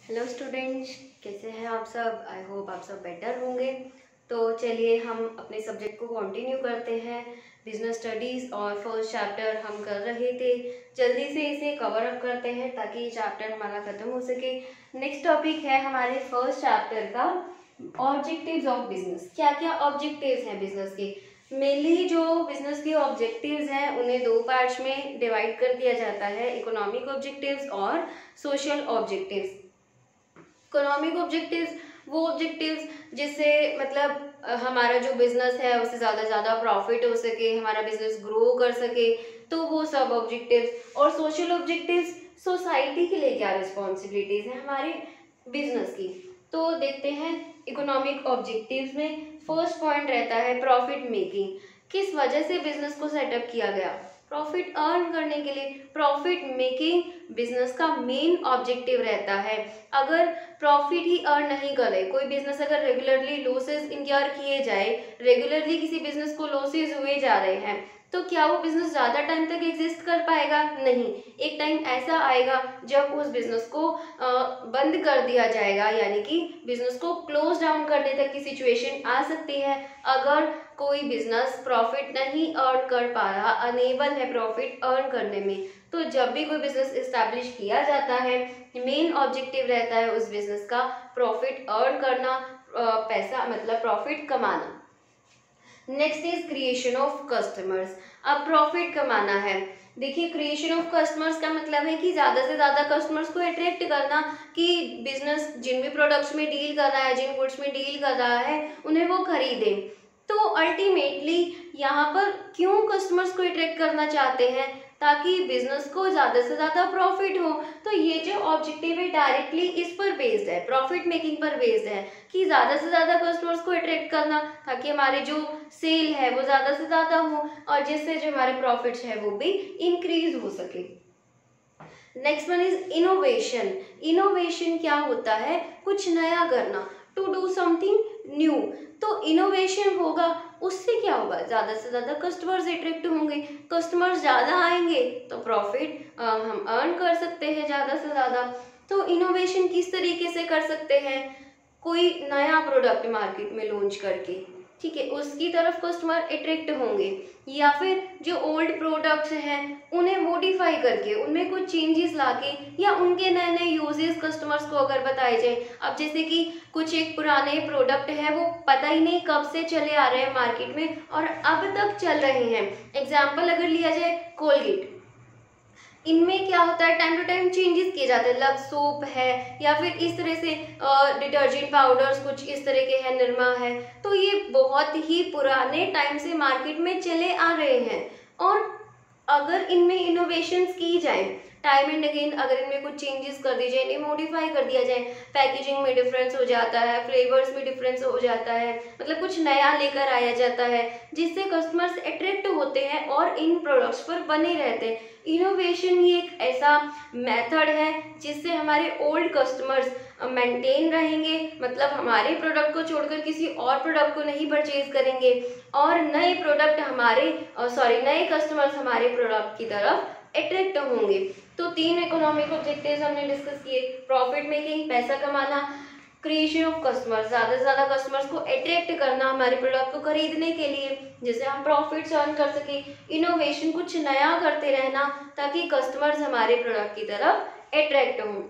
Hello students, कैसे हैं आप सब। आई होप आप सब बेटर होंगे। तो चलिए हम अपने सब्जेक्ट को कंटिन्यू करते हैं। बिजनेस स्टडीज़ और फर्स्ट चैप्टर हम कर रहे थे, जल्दी से इसे कवर अप करते हैं ताकि ये चैप्टर हमारा ख़त्म हो सके। नेक्स्ट टॉपिक है हमारे फर्स्ट चैप्टर का ऑब्जेक्टिव्स ऑफ बिजनेस। क्या क्या ऑब्जेक्टिव्स हैं बिजनेस के। मेनली जो बिजनेस के ऑब्जेक्टिव्स हैं उन्हें दो पार्ट्स में डिवाइड कर दिया जाता है, इकोनॉमिक ऑब्जेक्टिव्स और सोशल ऑब्जेक्टिव्स। इकोनॉमिक ऑब्जेक्टिव्स वो ऑब्जेक्टिव्स जिससे मतलब हमारा जो बिजनेस है उससे ज़्यादा प्रॉफिट हो सके, हमारा बिजनेस ग्रो कर सके, तो वो सब ऑब्जेक्टिव्स। और सोशल ऑब्जेक्टिव्स सोसाइटी के लिए क्या रिस्पॉन्सिबिलिटीज़ हैं हमारे बिजनेस की। तो देखते हैं इकोनॉमिक ऑब्जेक्टिव्स में फर्स्ट पॉइंट रहता है प्रॉफिट मेकिंग। किस वजह से बिजनेस को सेटअप किया गया, प्रॉफिट अर्न करने के लिए। प्रॉफिट मेकिंग बिजनेस का मेन ऑब्जेक्टिव रहता है। अगर प्रॉफिट ही अर्न नहीं करे, कोई बिजनेस अगर रेगुलरली लॉसेस इंक्योर किए जाए, रेगुलरली किसी बिजनेस को लॉसेस हुए जा रहे हैं, तो क्या वो बिजनेस ज़्यादा टाइम तक एग्जिस्ट कर पाएगा? नहीं। एक टाइम ऐसा आएगा जब उस बिजनेस को बंद कर दिया जाएगा, यानी कि बिजनेस को क्लोज डाउन करने तक की सिचुएशन आ सकती है। अगर कोई बिजनेस प्रॉफिट नहीं अर्न कर पा रहा, अनेबल है प्रॉफिट अर्न करने में, तो जब भी कोई बिजनेस इस्टेब्लिश किया जाता है, मेन ऑब्जेक्टिव रहता है उस बिजनेस का प्रॉफिट अर्न करना, पैसा मतलब प्रॉफिट कमाना। Next is creation of customers. अब प्रॉफिट कमाना है। देखिए, क्रिएशन ऑफ कस्टमर्स का मतलब है कि ज़्यादा से ज़्यादा कस्टमर्स को अट्रैक्ट करना, कि बिजनेस जिन भी प्रोडक्ट्स में डील कर रहा है, जिन गुड्स में डील कर रहा है, उन्हें वो खरीदें। तो अल्टीमेटली यहाँ पर क्यों कस्टमर्स को अट्रैक्ट करना चाहते हैं? ताकि बिजनेस को ज़्यादा से ज़्यादा प्रॉफिट हो। तो ये जो ऑब्जेक्टिव है डायरेक्टली इस पर बेस्ड है, प्रॉफिट मेकिंग पर बेस्ड है, कि ज़्यादा से ज़्यादा कस्टमर्स को अट्रैक्ट करना ताकि हमारी जो सेल है वो ज़्यादा से ज़्यादा हो और जिससे जो हमारे प्रॉफिट्स है वो भी इंक्रीज हो सके। Next one is innovation. Innovation क्या होता है? कुछ नया करना, टू डू समथिंग न्यू। तो इनोवेशन होगा, उससे क्या होगा? ज़्यादा से ज़्यादा कस्टमर्स अट्रैक्ट होंगे, कस्टमर्स ज़्यादा आएंगे तो प्रॉफिट हम अर्न कर सकते हैं ज़्यादा से ज़्यादा। तो इनोवेशन किस तरीके से कर सकते हैं? कोई नया प्रोडक्ट मार्केट में लॉन्च करके, ठीक है, उसकी तरफ कस्टमर अट्रैक्ट होंगे, या फिर जो ओल्ड प्रोडक्ट्स हैं उन्हें मॉडिफाई करके, उनमें कुछ चेंजेस लाके, या उनके नए नए यूजेस कस्टमर्स को अगर बताए जाए। अब जैसे कि कुछ एक पुराने प्रोडक्ट है, वो पता ही नहीं कब से चले आ रहे हैं मार्केट में और अब तक चल रहे हैं। एग्जाम्पल अगर लिया जाए कोलगेट, इनमें क्या होता है, टाइम टू टाइम चेंजेस किए जाते हैं। लक्स सोप है, या फिर इस तरह से डिटर्जेंट पाउडर्स कुछ इस तरह के हैं, निरमा है। तो ये बहुत ही पुराने टाइम से मार्केट में चले आ रहे हैं। और अगर इनमें इनोवेशंस की जाए, टाइम एंड अगेन अगर इनमें कुछ चेंजेस कर दी जाए, इन्हें मॉडिफाई कर दिया जाए, पैकेजिंग में डिफरेंस हो जाता है, फ्लेवर्स में डिफरेंस हो जाता है, मतलब कुछ नया लेकर आया जाता है जिससे कस्टमर्स अट्रैक्ट होते हैं और इन प्रोडक्ट्स पर बने रहते हैं। इनोवेशन ही एक ऐसा मेथड है जिससे हमारे ओल्ड कस्टमर्स मेंटेन रहेंगे, मतलब हमारे प्रोडक्ट को छोड़कर किसी और प्रोडक्ट को नहीं परचेज करेंगे, और नए प्रोडक्ट हमारे नए कस्टमर्स हमारे प्रोडक्ट की तरफ अट्रैक्ट होंगे। तो तीन इकोनॉमिक ऑब्जेक्टिव्स हमने डिस्कस किए, प्रॉफिट मेकिंग पैसा कमाना, क्रिएशन ऑफ कस्टमर्स ज़्यादा से ज़्यादा कस्टमर्स को अट्रैक्ट करना हमारे प्रोडक्ट को खरीदने के लिए जिससे हम प्रॉफिट्स अर्न कर सके, इनोवेशन कुछ नया करते रहना ताकि कस्टमर्स हमारे प्रोडक्ट की तरफ अट्रैक्ट हों।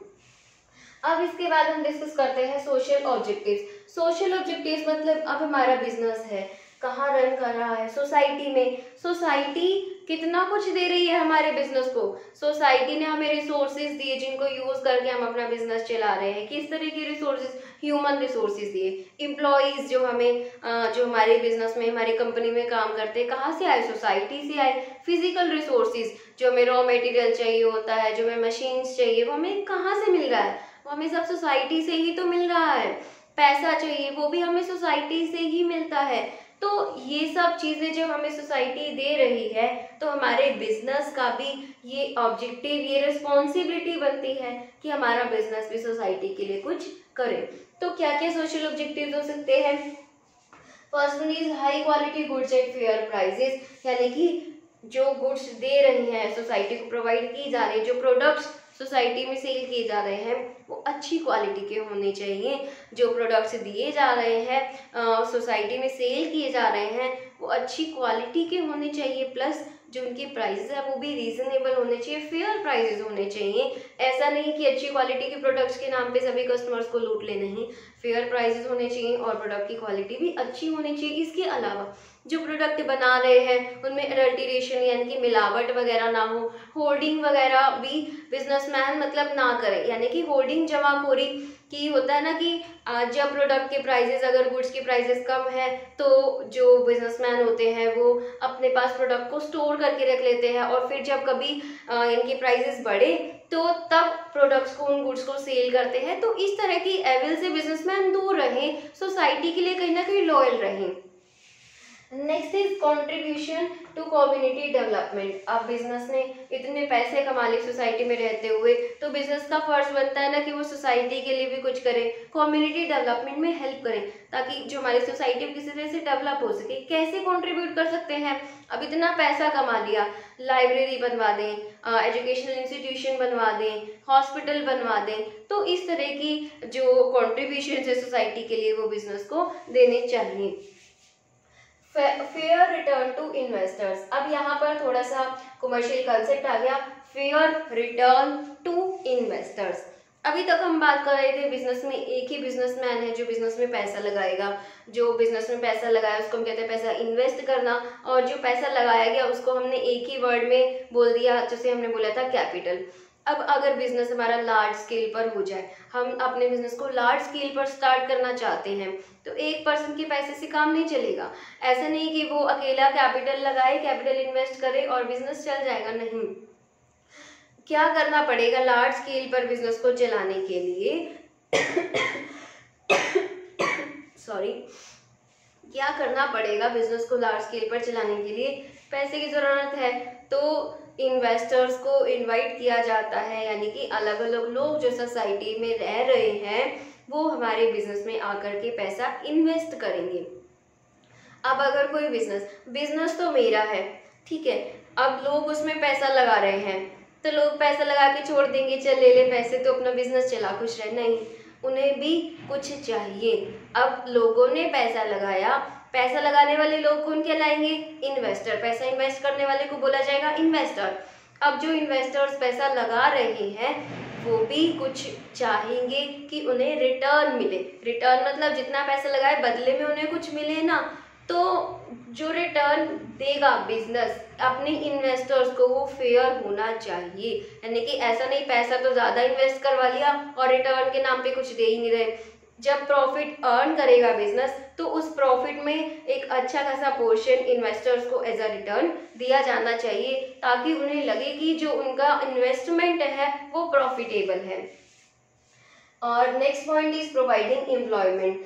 अब इसके बाद हम डिस्कस करते हैं सोशल ऑब्जेक्टिव्स। सोशल ऑब्जेक्टिव्स मतलब अब हमारा बिजनेस है, कहाँ रन कर रहा है, सोसाइटी में। सोसाइटी कितना कुछ दे रही है हमारे बिजनेस को। सोसाइटी ने हमें रिसोर्सेज दिए जिनको यूज करके हम अपना बिजनेस चला रहे हैं। किस तरह के रिसोर्सेज? ह्यूमन रिसोर्सेज दिए, एम्प्लॉयज जो हमें जो हमारे बिजनेस में हमारी कंपनी में काम करते हैं, कहाँ से आए? सोसाइटी से आए। फिजिकल रिसोर्सेज जो हमें रॉ मटेरियल चाहिए होता है, जो हमें मशीन्स चाहिए, वो हमें कहाँ से मिल रहा है? वो हमें सब सोसाइटी से ही तो मिल रहा है। पैसा चाहिए, वो भी हमें सोसाइटी से ही मिलता है। तो ये सब चीज़ें जब हमें सोसाइटी दे रही है तो हमारे बिजनेस का भी ये ऑब्जेक्टिव, ये रिस्पॉन्सिबिलिटी बनती है कि हमारा बिजनेस भी सोसाइटी के लिए कुछ करे। तो क्या क्या सोशल ऑब्जेक्टिव हो सकते हैं? First one is high quality goods at fair prices, यानी कि जो गुड्स दे रही हैं सोसाइटी को प्रोवाइड की जा रही है, जो प्रोडक्ट्स सोसाइटी में सेल किए जा रहे हैं वो अच्छी क्वालिटी के होने चाहिए। जो प्रोडक्ट्स दिए जा रहे हैं सोसाइटी में सेल किए जा रहे हैं वो अच्छी क्वालिटी के होने चाहिए, प्लस जो उनके प्राइसेस है वो भी रीजनेबल होने चाहिए, फेयर प्राइसेस होने चाहिए। ऐसा नहीं कि अच्छी क्वालिटी के प्रोडक्ट्स के नाम पे सभी कस्टमर्स को लूट ले, नहीं, फेयर प्राइसेस होने चाहिए और प्रोडक्ट की क्वालिटी भी अच्छी होनी चाहिए। इसके अलावा जो प्रोडक्ट बना रहे हैं उनमें एडल्ट्रेशन यानी कि मिलावट वगैरह ना हो, होर्डिंग वगैरह भी बिजनेसमैन मतलब ना करे, यानी कि होर्डिंग जमाखोरी की होता है ना कि जब प्रोडक्ट के प्राइसेस, अगर गुड्स के प्राइसेस कम है तो जो बिजनेसमैन होते हैं वो अपने पास प्रोडक्ट को स्टोर करके रख लेते हैं और फिर जब कभी इनके प्राइसेस बढ़े तो तब प्रोडक्ट्स को, उन गुड्स को सेल करते हैं। तो इस तरह की एविल से बिजनेसमैन दूर रहें, सोसाइटी के लिए कहीं ना कहीं लॉयल रहें। Next is contribution to community development. अब बिजनेस ने इतने पैसे कमा लिए सोसाइटी में रहते हुए, तो बिजनेस का फर्ज बनता है ना कि वो सोसाइटी के लिए भी कुछ करे, कम्युनिटी डेवलपमेंट में हेल्प करें, ताकि जो हमारी सोसाइटी किसी तरह से डेवलप हो सके। कैसे कंट्रीब्यूट कर सकते हैं? अब इतना पैसा कमा लिया, लाइब्रेरी बनवा दें, एजुकेशनल इंस्टीट्यूशन बनवा दें, हॉस्पिटल बनवा दें, तो इस तरह की जो कॉन्ट्रीब्यूशन है सोसाइटी के लिए वो बिजनेस को देने चाहिए। Fair return to investors. अब यहाँ पर थोड़ा सा कमर्शियल कंसेप्ट आ गया, फेयर रिटर्न टू इन्वेस्टर्स। अभी तक हम बात कर रहे थे बिजनेस में एक ही बिजनेसमैन है जो बिजनेस में पैसा लगाएगा, जो बिजनेस में पैसा लगाया उसको हम कहते हैं पैसा इन्वेस्ट करना, और जो पैसा लगाया गया उसको हमने एक ही वर्ड में बोल दिया, जैसे हमने बोला था कैपिटल। अब अगर बिजनेस हमारा लार्ज स्केल पर हो जाए, हम अपने बिजनेस को लार्ज स्केल पर स्टार्ट करना चाहते हैं, तो एक पर्सन के पैसे से काम नहीं चलेगा। ऐसा नहीं कि वो अकेला कैपिटल लगाए, कैपिटल इन्वेस्ट करे और बिजनेस चल जाएगा, नहीं। क्या करना पड़ेगा लार्ज स्केल पर बिजनेस को चलाने के लिए सॉरी, क्या करना पड़ेगा बिजनेस को लार्ज स्केल पर चलाने के लिए? पैसे की ज़रूरत है, तो इन्वेस्टर्स को इनवाइट किया जाता है, यानी कि अलग अलग लोग जो सोसाइटी में रह रहे हैं वो हमारे बिजनेस में आकर के पैसा इन्वेस्ट करेंगे। अब अगर कोई बिजनेस तो मेरा है, ठीक है, अब लोग उसमें पैसा लगा रहे हैं, तो लोग पैसा लगा के छोड़ देंगे, चल ले ले पैसे तो अपना बिजनेस चला खुश रहे, नहीं, उन्हें भी कुछ चाहिए। अब लोगों ने पैसा लगाया, पैसा लगाने वाले लोग कौन कहलाएंगे? इन्वेस्टर। पैसा इन्वेस्ट करने वाले को बोला जाएगा इन्वेस्टर। अब जो इन्वेस्टर्स पैसा लगा रहे हैं वो भी कुछ चाहेंगे कि उन्हें रिटर्न मिले। रिटर्न मतलब जितना पैसा लगाए बदले में उन्हें कुछ मिले ना, तो जो रिटर्न देगा बिजनेस अपने इन्वेस्टर्स को वो फेयर होना चाहिए, यानी कि ऐसा नहीं पैसा तो ज़्यादा इन्वेस्ट करवा लिया और रिटर्न के नाम पे कुछ दे ही नहीं रहे। जब प्रॉफिट अर्न करेगा बिजनेस तो उस प्रॉफिट में एक अच्छा खासा पोर्शन इन्वेस्टर्स को एज अ रिटर्न दिया जाना चाहिए, ताकि उन्हें लगे कि जो उनका इन्वेस्टमेंट है वो प्रॉफिटेबल है। और next point is providing employment.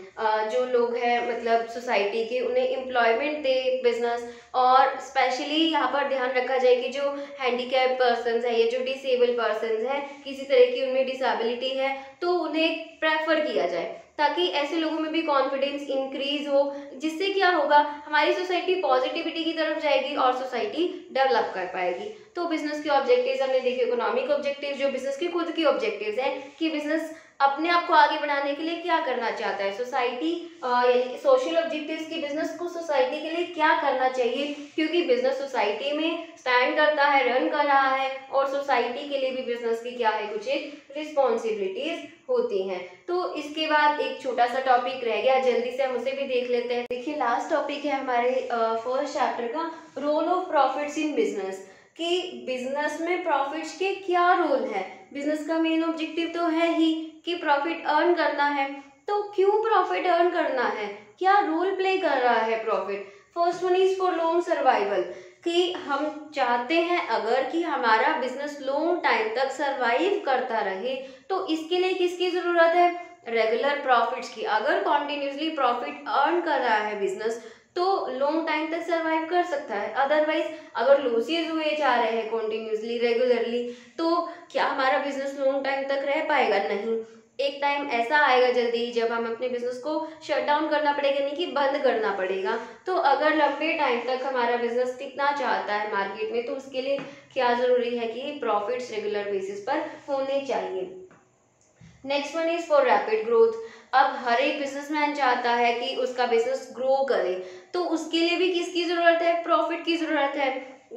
जो लोग हैं मतलब सोसाइटी के, उन्हें एम्प्लॉयमेंट दे बिजनेस, और स्पेशली यहाँ पर ध्यान रखा जाए कि जो हैंडीकैप पर्सनस है या जो डिसेबल पर्सनस हैं, किसी तरह की उनमें डिसेबिलिटी है, तो उन्हें प्रेफर किया जाए, ताकि ऐसे लोगों में भी कॉन्फिडेंस इंक्रीज हो, जिससे क्या होगा हमारी सोसाइटी पॉजिटिविटी की तरफ जाएगी और सोसाइटी डेवलप कर पाएगी। तो बिजनेस के ऑब्जेक्टिव्स हमने देखे, इकोनॉमिक ऑब्जेक्टिव्स जो बिजनेस के खुद के ऑब्जेक्टिव्स हैं कि बिजनेस अपने आप को आगे बढ़ाने के लिए क्या करना चाहता है, सोसाइटी यानी सोशल ऑब्जेक्टिव्स की बिजनेस को सोसाइटी के लिए क्या करना चाहिए, क्योंकि बिजनेस सोसाइटी में स्टैंड करता है, रन कर रहा है, और सोसाइटी के लिए भी बिजनेस की क्या है, कुछ एक रिस्पॉन्सिबिलिटीज होती हैं। तो इसके बाद एक छोटा सा टॉपिक रह गया, जल्दी से हम उसे भी देख लेते हैं। देखिए लास्ट टॉपिक है हमारे फर्स्ट चैप्टर का, role of profits in business, कि बिजनेस में प्रॉफिट्स के क्या रोल है। बिजनेस का मेन ऑब्जेक्टिव तो है ही कि प्रॉफिट अर्न करना है, तो क्यों प्रॉफिट अर्न करना है, क्या रोल प्ले कर रहा है profit? First one is for long survival, कि हम चाहते हैं अगर कि हमारा बिजनेस लॉन्ग टाइम तक सर्वाइव करता रहे, तो इसके लिए किसकी ज़रूरत है? रेगुलर प्रॉफिट्स की। अगर कॉन्टिन्यूसली प्रॉफिट अर्न कर रहा है बिजनेस तो लॉन्ग टाइम तक सर्वाइव कर सकता है। अदरवाइज अगर लॉसेज हुए जा रहे हैं कॉन्टिन्यूसली रेगुलरली, तो क्या हमारा बिजनेस लॉन्ग टाइम तक रह पाएगा? नहीं। एक टाइम ऐसा आएगा जल्दी जब हम अपने बिजनेस को शट डाउन करना पड़ेगा, यानी कि बंद करना पड़ेगा। तो अगर लंबे टाइम तक हमारा बिजनेस टिकना चाहता है मार्केट में, तो उसके लिए क्या ज़रूरी है कि प्रॉफिट्स रेगुलर बेसिस पर होने चाहिए। Next one is for rapid growth. अब हर एक बिजनेसमैन चाहता है कि उसका बिजनेस ग्रो करे, तो उसके लिए भी किसकी ज़रूरत है? प्रॉफिट की ज़रूरत है।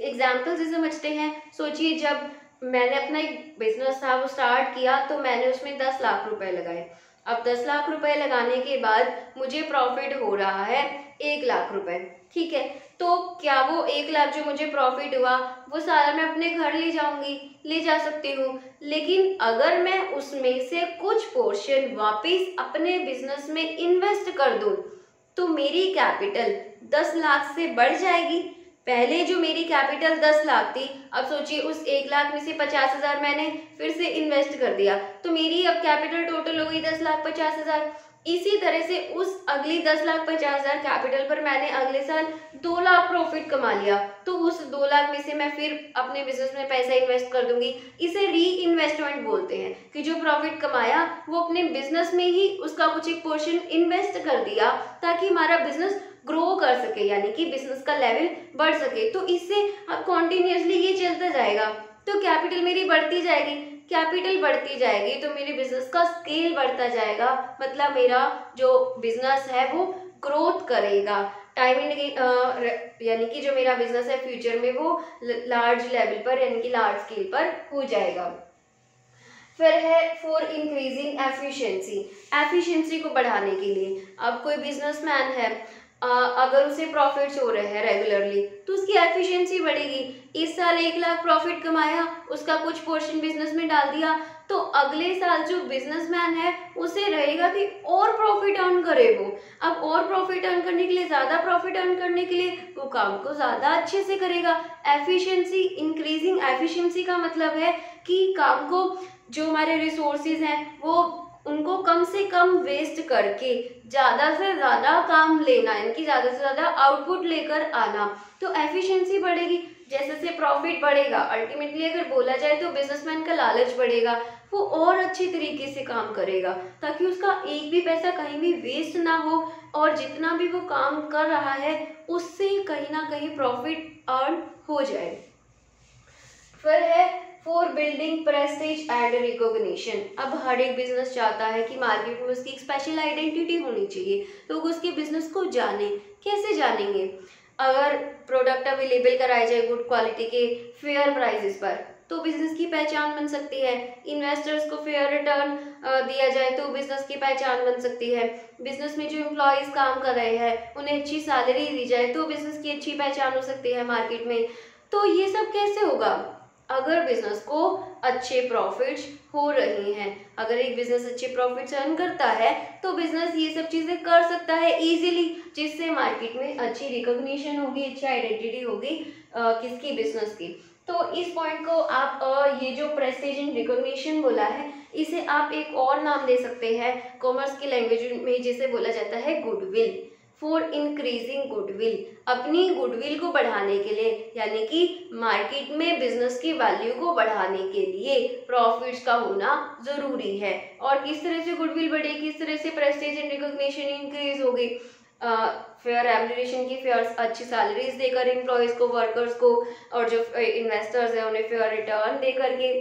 एग्जाम्पल से समझते हैं। सोचिए, जब मैंने अपना एक बिजनेस था वो स्टार्ट किया, तो मैंने उसमें 10 लाख रुपए लगाए। अब 10 लाख रुपए लगाने के बाद मुझे प्रॉफिट हो रहा है 1 लाख रुपए, ठीक है। तो क्या वो 1 लाख जो मुझे प्रॉफिट हुआ वो सारा मैं अपने घर ले जाऊंगी? ले जा सकती हूँ, लेकिन अगर मैं उसमें से कुछ पोर्शन वापस अपने बिजनेस में इन्वेस्ट कर दूं, तो मेरी कैपिटल 10 लाख से बढ़ जाएगी। पहले जो मेरी कैपिटल 10 लाख थी, अब सोचिए उस 1 लाख में से 50,000 मैंने फिर से इन्वेस्ट कर दिया, तो मेरी अब कैपिटल टोटल हो गई 10,50,000। इसी तरह से उस अगली 10,50,000 कैपिटल पर मैंने अगले साल 2 लाख प्रॉफिट कमा लिया, तो उस 2 लाख में से मैं फिर अपने बिजनेस में पैसा इन्वेस्ट कर दूंगी। इसे री इन्वेस्टमेंट बोलते हैं कि जो प्रॉफिट कमाया वो अपने बिजनेस में ही उसका कुछ एक पोर्शन इन्वेस्ट कर दिया, ताकि हमारा बिजनेस ग्रो कर सके, यानी कि बिजनेस का लेवल बढ़ सके। तो इससे अब कॉन्टिन्यूसली ये चलता जाएगा, तो कैपिटल मेरी बढ़ती जाएगी। कैपिटल बढ़ती जाएगी तो मेरे बिजनेस का स्केल बढ़ता जाएगा, मतलब मेरा जो बिजनेस है वो ग्रोथ करेगा। टाइम यानी कि जो मेरा बिजनेस है फ्यूचर में वो लार्ज लेवल पर, यानी कि लार्ज स्केल पर हो जाएगा। फिर है फॉर इंक्रीजिंग एफिशिएंसी। एफिशिएंसी को बढ़ाने के लिए, अब कोई बिजनेसमैन है, अगर उसे प्रॉफिट्स हो रहे हैं रेगुलरली, तो उसकी एफिशिएंसी बढ़ेगी। इस साल 1 लाख प्रॉफिट कमाया, उसका कुछ पोर्शन बिजनेस में डाल दिया, तो अगले साल जो बिजनेसमैन है उसे रहेगा कि और प्रॉफिट अर्न करे वो। अब और प्रॉफिट अर्न करने के लिए, ज़्यादा प्रॉफिट अर्न करने के लिए वो काम को ज़्यादा अच्छे से करेगा। एफिशिएंसी, इंक्रीजिंग एफिशिएंसी का मतलब है कि काम को, जो हमारे रिसोर्सेज हैं वो उनको कम से कम वेस्ट करके ज़्यादा से ज़्यादा काम लेना, यानी कि ज़्यादा से ज़्यादा आउटपुट लेकर आना, तो एफिशिएंसी बढ़ेगी। जैसे जैसे प्रॉफिट बढ़ेगा, अल्टीमेटली अगर बोला जाए तो बिजनेसमैन का लालच बढ़ेगा, वो और अच्छे तरीके से काम करेगा ताकि उसका एक भी पैसा कहीं भी वेस्ट ना हो, और जितना भी वो काम कर रहा है उससे कहीं ना कहीं प्रॉफिट अर्न हो जाए। फिर है for building Prestige and recognition. अब हर एक बिजनेस चाहता है कि मार्केट में उसकी एक स्पेशल आइडेंटिटी होनी चाहिए, लोग उसके बिजनेस को जाने। कैसे जानेंगे? अगर प्रोडक्ट अवेलेबल कराए जाए गुड क्वालिटी के फेयर प्राइसेस पर, तो बिजनेस की पहचान बन सकती है। इन्वेस्टर्स को फेयर रिटर्न दिया जाए तो बिजनेस की पहचान बन सकती है। बिजनेस में जो एम्प्लॉयज काम कर रहे हैं उन्हें अच्छी सैलरी दी जाए तो बिजनेस की अच्छी पहचान हो सकती है मार्केट में। तो ये सब कैसे होगा? अगर बिजनेस को अच्छे प्रॉफिट्स हो रहे हैं, अगर एक बिजनेस अच्छे प्रॉफिट्स अर्न करता है तो बिजनेस ये सब चीजें कर सकता है इजीली, जिससे मार्केट में अच्छी रिकॉग्निशन होगी, अच्छी आइडेंटिटी होगी किसकी? बिजनेस की। तो इस पॉइंट को आप ये जो प्रेस्टीज एंड रिकॉग्निशन बोला है, इसे आप एक और नाम दे सकते हैं कॉमर्स की लैंग्वेज में, जिसे बोला जाता है गुडविल। फॉर इंक्रीजिंग गुडविल, अपनी गुडविल को बढ़ाने के लिए, यानी कि मार्केट में बिजनेस की वैल्यू को बढ़ाने के लिए प्रॉफिट्स का होना जरूरी है। और किस तरह से गुडविल बढ़ेगी, किस तरह से प्रेस्टीज एंड रिकॉग्निशन इंक्रीज होगी? फेयर एम्यूनरेशन की, फेयर अच्छी सैलरीज देकर एम्प्लॉयज को, वर्कर्स को, और जो इन्वेस्टर्स है उन्हें फेयर रिटर्न दे करके।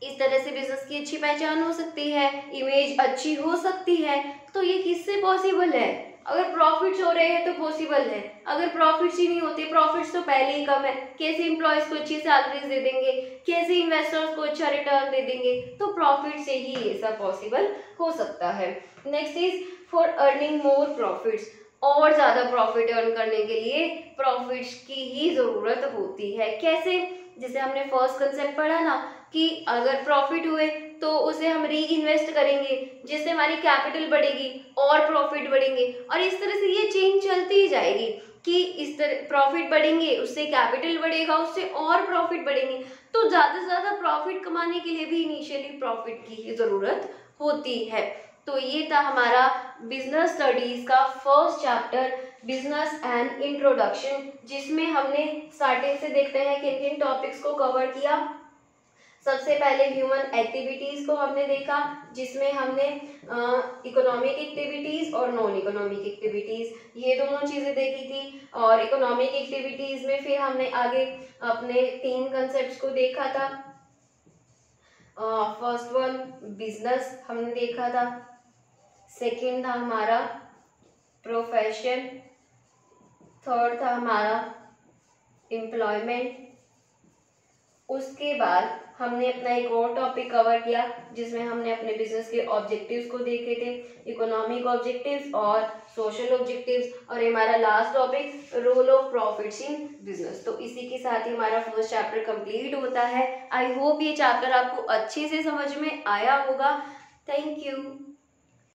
इस तरह से बिजनेस की अच्छी पहचान हो सकती है, इमेज अच्छी हो सकती है। तो ये किससे पॉसिबल है? अगर प्रॉफिट्स हो रहे हैं तो पॉसिबल है। अगर प्रॉफिट्स ही नहीं होते, प्रॉफिट्स तो पहले ही कम है, कैसे एम्प्लॉयज को अच्छी सैलरीज दे देंगे, कैसे इन्वेस्टर्स को अच्छा रिटर्न दे देंगे? तो प्रॉफिट से ही ये सब पॉसिबल हो सकता है। Next is for earning more profits. और ज्यादा प्रॉफिट अर्न करने के लिए प्रॉफिट्स की ही जरूरत होती है। कैसे? जैसे हमने फर्स्ट कंसेप्ट पढ़ा ना कि अगर प्रॉफिट हुए तो उसे हम री इन्वेस्ट करेंगे, जिससे हमारी कैपिटल बढ़ेगी और प्रॉफिट बढ़ेंगे, और इस तरह से ये चेन चलती ही जाएगी कि इस तरह प्रॉफिट बढ़ेंगे, उससे कैपिटल बढ़ेगा, उससे और प्रॉफिट बढ़ेंगे। तो ज़्यादा से ज़्यादा प्रॉफिट कमाने के लिए भी इनिशियली प्रॉफिट की ही ज़रूरत होती है। तो ये था हमारा बिजनेस स्टडीज का first chapter, business and introduction, जिसमें हमने स्टार्टिंग से देखते हैं किन किन टॉपिक्स को कवर किया। सबसे सबसे पहले ह्यूमन एक्टिविटीज़ को हमने देखा, जिसमें हमने इकोनॉमिक एक्टिविटीज़ और नॉन इकोनॉमिक एक्टिविटीज़ ये दोनों चीज़ें देखी थी। और इकोनॉमिक एक्टिविटीज़ में फिर हमने आगे अपने 3 कंसेप्ट को देखा था। फर्स्ट वन बिजनेस हमने देखा था, सेकंड था हमारा प्रोफेशन, थर्ड था हमारा एम्प्लॉयमेंट। उसके बाद हमने अपना एक और टॉपिक कवर किया जिसमें हमने अपने बिजनेस के ऑब्जेक्टिव्स को देखे थे, इकोनॉमिक ऑब्जेक्टिव्स और सोशल ऑब्जेक्टिव्स। और हमारा last topic role of profits in business. तो इसी के साथ ही हमारा फर्स्ट चैप्टर कंप्लीट होता है। आई होप ये चैप्टर आपको अच्छे से समझ में आया होगा। Thank you.